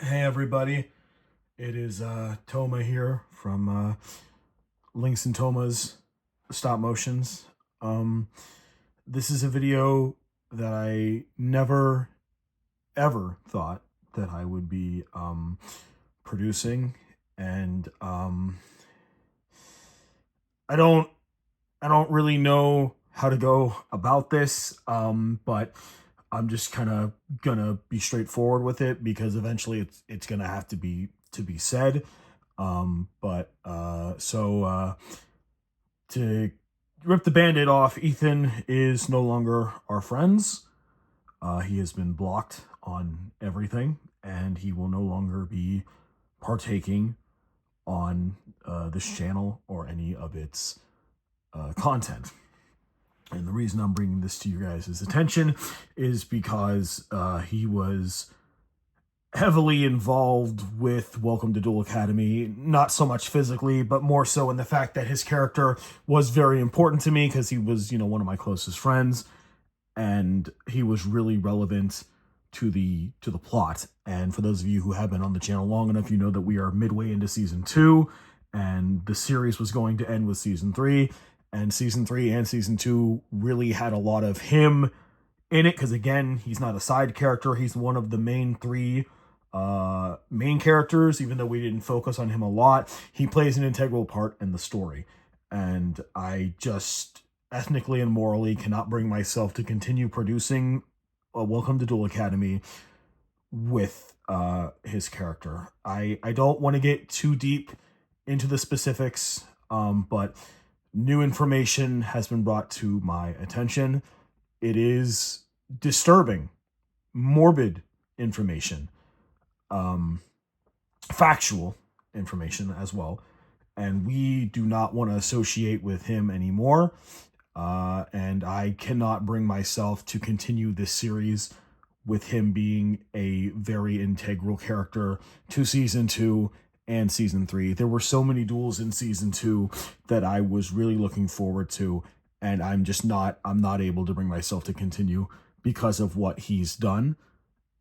Hey everybody, it is Toma here from Links and Toma's Stop Motions. Um, this is a video that I never ever thought that I would be producing, and I don't I don't really know how to go about this, but I'm just kind of gonna be straightforward with it because eventually it's gonna have to be said. But to rip the band-aid off, Ethan is no longer our friends. He has been blocked on everything, and he will no longer be partaking on this channel or any of its content. And the reason I'm bringing this to you guys' attention is because he was heavily involved with Welcome to Duel Academy, not so much physically, but more so in the fact that his character was very important to me because he was, one of my closest friends, and he was really relevant to the plot. And for those of you who have been on the channel long enough, you know that we are midway into season 2, and the series was going to end with season 3, and season 3 and season 2 really had a lot of him in it because, again, he's not a side character. He's one of the main 3 main characters. Even though we didn't focus on him a lot, he plays an integral part in the story, and I just ethnically and morally cannot bring myself to continue producing Welcome to Duel Academy with his character. I don't want to get too deep into the specifics, but new information has been brought to my attention. It is disturbing, morbid information, factual information as well, and we do not want to associate with him anymore. And I cannot bring myself to continue this series with him being a very integral character to season 2 and season 3. There were so many duels in season 2 that I was really looking forward to, and I'm not able to bring myself to continue because of what he's done.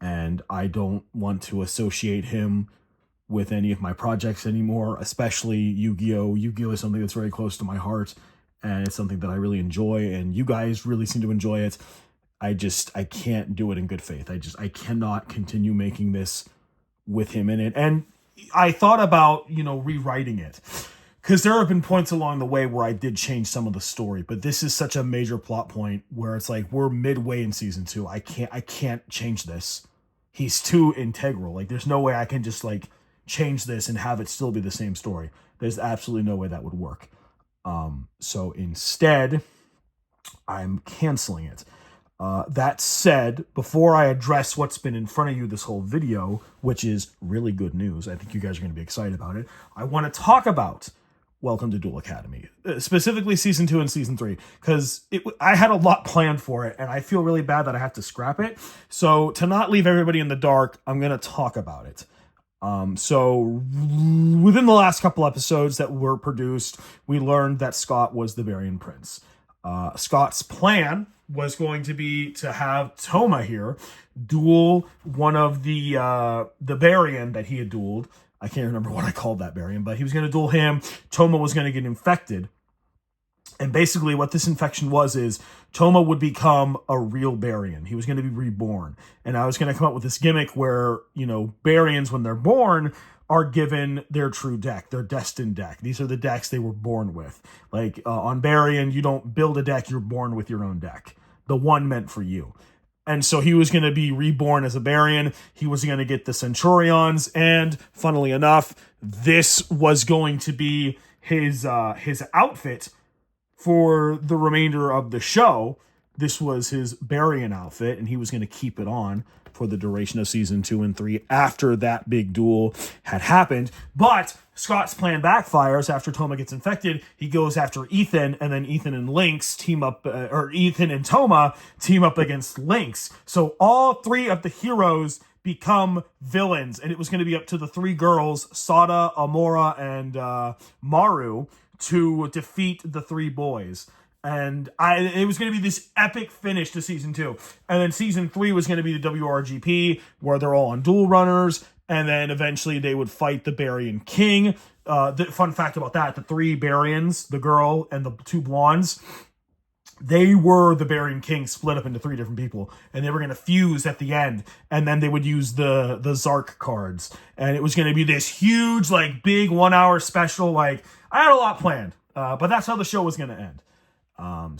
And I don't want to associate him with any of my projects anymore, especially Yu-Gi-Oh! Yu-Gi-Oh! Is something that's very close to my heart, and it's something that I really enjoy, and you guys really seem to enjoy it. I can't do it in good faith. I cannot continue making this with him in it. And I thought about, rewriting it, because there have been points along the way where I did change some of the story, but this is such a major plot point where it's like we're midway in season 2. I can't change this. He's too integral. Like, there's no way I can just change this and have it still be the same story. There's absolutely no way that would work. So instead, I'm canceling it. That said, before I address what's been in front of you this whole video, which is really good news, I think you guys are going to be excited about it, I want to talk about Welcome to Duel Academy, specifically season 2 and season 3, because I had a lot planned for it, and I feel really bad that I have to scrap it. So to not leave everybody in the dark, I'm going to talk about it. So within the last couple episodes that were produced, we learned that Scott was the Varian Prince. Scott's plan was going to be to have Toma here duel one of the Varian that he had dueled. I can't remember what I called that Varian, but he was going to duel him. Toma was going to get infected. And basically what this infection was is Toma would become a real Barian. He was going to be reborn. And I was going to come up with this gimmick where, Barians, when they're born, are given their true deck, their destined deck. These are the decks they were born with. Like, on Barian, you don't build a deck, you're born with your own deck. The one meant for you. And so he was going to be reborn as a Barian. He was going to get the Centurions. And funnily enough, this was going to be his outfit for the remainder of the show. This was his Barian outfit, and he was going to keep it on for the duration of season 2 and 3 after that big duel had happened. But Scott's plan backfires after Toma gets infected. He goes after Ethan, and then Ethan and Lynx team up, or Ethan and Toma team up against Lynx. So all 3 of the heroes become villains, and it was going to be up to the 3 girls, Sada, Amora, and Maru, to defeat the 3 boys. And it was going to be this epic finish to season 2. And then season 3 was going to be the WRGP, where they're all on duel runners. and then eventually they would fight the Barian King. The fun fact about that, the 3 Barians, the girl and the 2 blondes, they were the Barian King split up into 3 different people, and they were going to fuse at the end, and then they would use the Zark cards, and it was going to be this huge, like, big 1-hour special. Like, I had a lot planned, but that's how the show was going to end.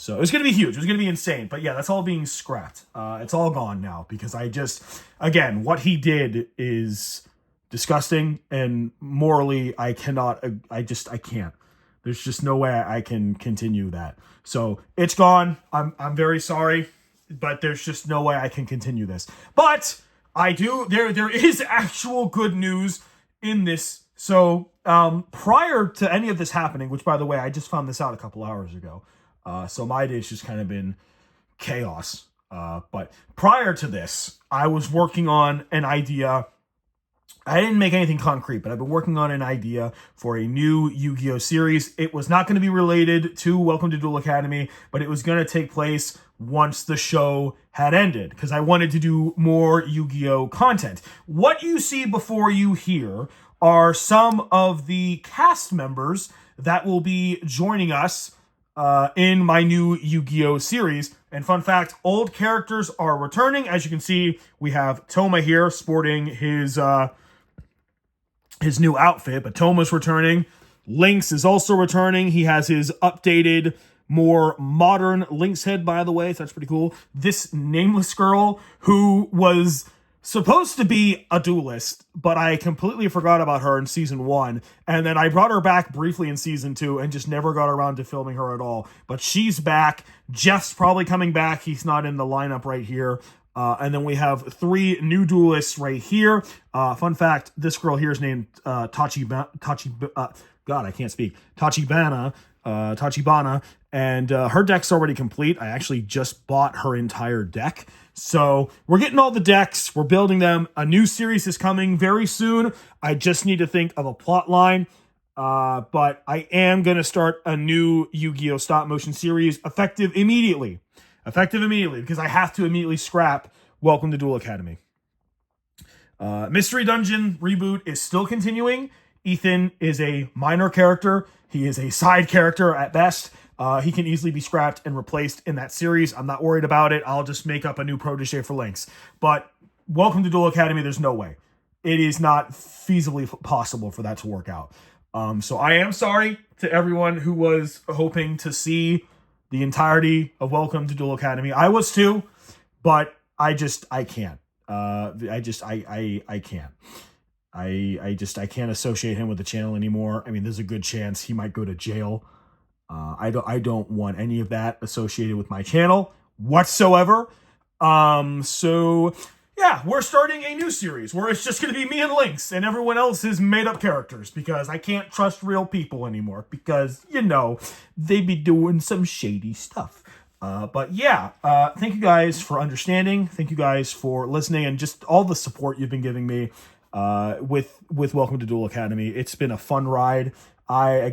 So it was going to be huge. It was going to be insane. But yeah, that's all being scrapped. It's all gone now because again, what he did is disgusting, and morally, I can't. There's just no way I can continue that. So it's gone. I'm very sorry, but there's just no way I can continue this. But there is actual good news in this. So prior to any of this happening, which by the way, I just found this out a couple hours ago. So my day's just kind of been chaos. But prior to this, I was working on an idea. I didn't make anything concrete, but I've been working on an idea for a new Yu-Gi-Oh! Series. It was not going to be related to Welcome to Duel Academy, but it was going to take place once the show had ended, because I wanted to do more Yu-Gi-Oh! Content. What you see before you here are some of the cast members that will be joining us in my new Yu-Gi-Oh! Series. And fun fact, old characters are returning. As you can see, we have Toma here sporting his new outfit, but Toma's returning. Lynx is also returning. He has his updated, more modern Lynx head, by the way, so that's pretty cool. This nameless girl who was supposed to be a duelist, but I completely forgot about her in season 1, and then I brought her back briefly in season 2 and just never got around to filming her at all. But she's back. Jeff's probably coming back. He's not in the lineup right here. And then we have 3 new duelists right here. Fun fact, this girl here is named Tachibana, and her deck's already complete. I actually just bought her entire deck. So we're getting all the decks. We're building them. A new series is coming very soon. I just need to think of a plot line. But I am going to start a new Yu-Gi-Oh! Stop motion series effective immediately, because I have to immediately scrap Welcome to Duel Academy. Mystery Dungeon reboot is still continuing. Ethan is a minor character. He is a side character at best. He can easily be scrapped and replaced in that series. I'm not worried about it. I'll just make up a new protege for Lynx. But Welcome to Duel Academy, there's no way. It is not feasibly possible for that to work out. So I am sorry to everyone who was hoping to see the entirety of Welcome to Duel Academy. I was too, but I can't. I can't. I can't associate him with the channel anymore. I mean, there's a good chance he might go to jail. I don't want any of that associated with my channel whatsoever. So yeah, we're starting a new series where it's just going to be me and Lynx, and everyone else is made up characters, because I can't trust real people anymore, because, you know, they be doing some shady stuff. But yeah, thank you guys for understanding. Thank you guys for listening, and just all the support you've been giving me with Welcome to Duel Academy. It's been a fun ride. I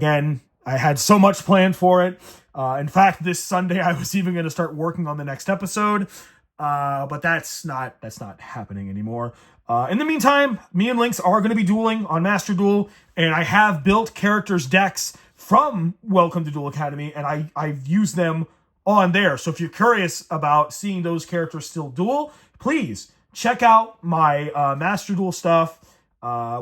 had so much planned for it. In fact, this Sunday I was even going to start working on the next episode. But that's not happening anymore. In the meantime, me and Lynx are going to be dueling on Master Duel, and I have built characters decks from Welcome to Duel Academy, and I've used them on there. So if you're curious about seeing those characters still duel, please check out my Master Duel stuff.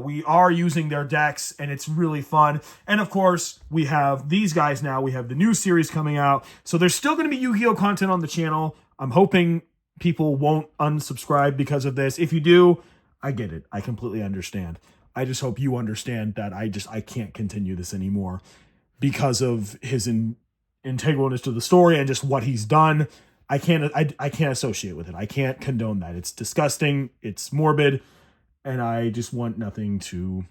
We are using their decks, and it's really fun. And of course, we have these guys now. We have the new series coming out. So there's still going to be Yu-Gi-Oh! Content on the channel. I'm hoping people won't unsubscribe because of this. If you do, I get it. I completely understand. I just hope you understand that I can't continue this anymore because of his integralness to the story and just what he's done. I can't associate with it. I can't condone that. It's disgusting. It's morbid. And I just want nothing to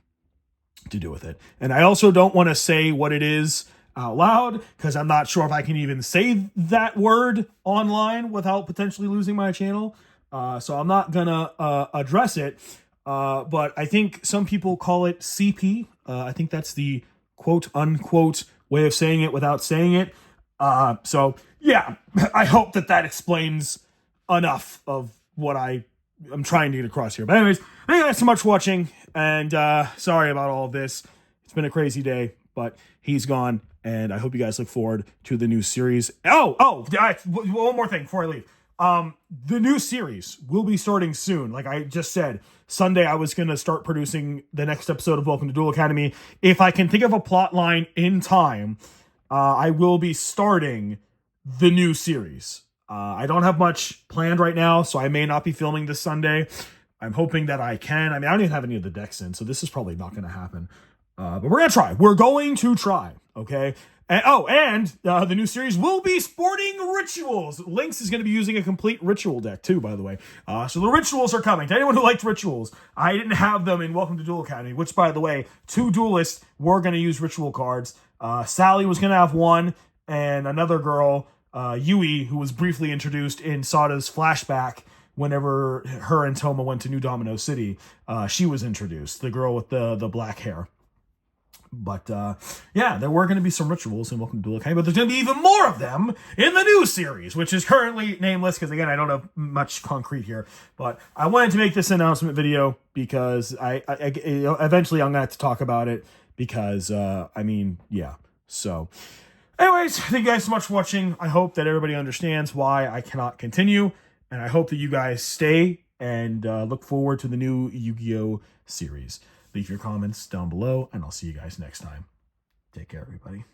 do with it. And I also don't want to say what it is out loud, because I'm not sure if I can even say that word online without potentially losing my channel. So I'm not gonna address it. But I think some people call it CP. I think that's the quote unquote way of saying it without saying it. So yeah, I hope that explains enough of what I'm trying to get across here. But anyways, thank you guys so much for watching. And sorry about all of this. It's been a crazy day, but he's gone. And I hope you guys look forward to the new series. One more thing before I leave. The new series will be starting soon. Like I just said, Sunday I was going to start producing the next episode of Welcome to Duel Academy. If I can think of a plot line in time, I will be starting the new series. I don't have much planned right now, so I may not be filming this Sunday. I'm hoping that I can. I mean, I don't even have any of the decks in, so this is probably not going to happen. But we're going to try. We're going to try, okay? And the new series will be sporting rituals. Lynx is going to be using a complete ritual deck, too, by the way. So the rituals are coming. To anyone who liked rituals, I didn't have them in Welcome to Duel Academy, which, by the way, 2 duelists were going to use ritual cards. Sally was going to have one, and another girl, Yui, who was briefly introduced in Sada's flashback whenever her and Toma went to New Domino City. She was introduced, the girl with the black hair. But, yeah, there were going to be some rituals in Welcome to Duel Academy, but there's going to be even more of them in the new series, which is currently nameless, because, again, I don't have much concrete here. But I wanted to make this announcement video because eventually I'm going to have to talk about it because, yeah. So, anyways, thank you guys so much for watching. I hope that everybody understands why I cannot continue, and I hope that you guys stay and look forward to the new Yu-Gi-Oh! Series. Leave your comments down below, and I'll see you guys next time. Take care, everybody.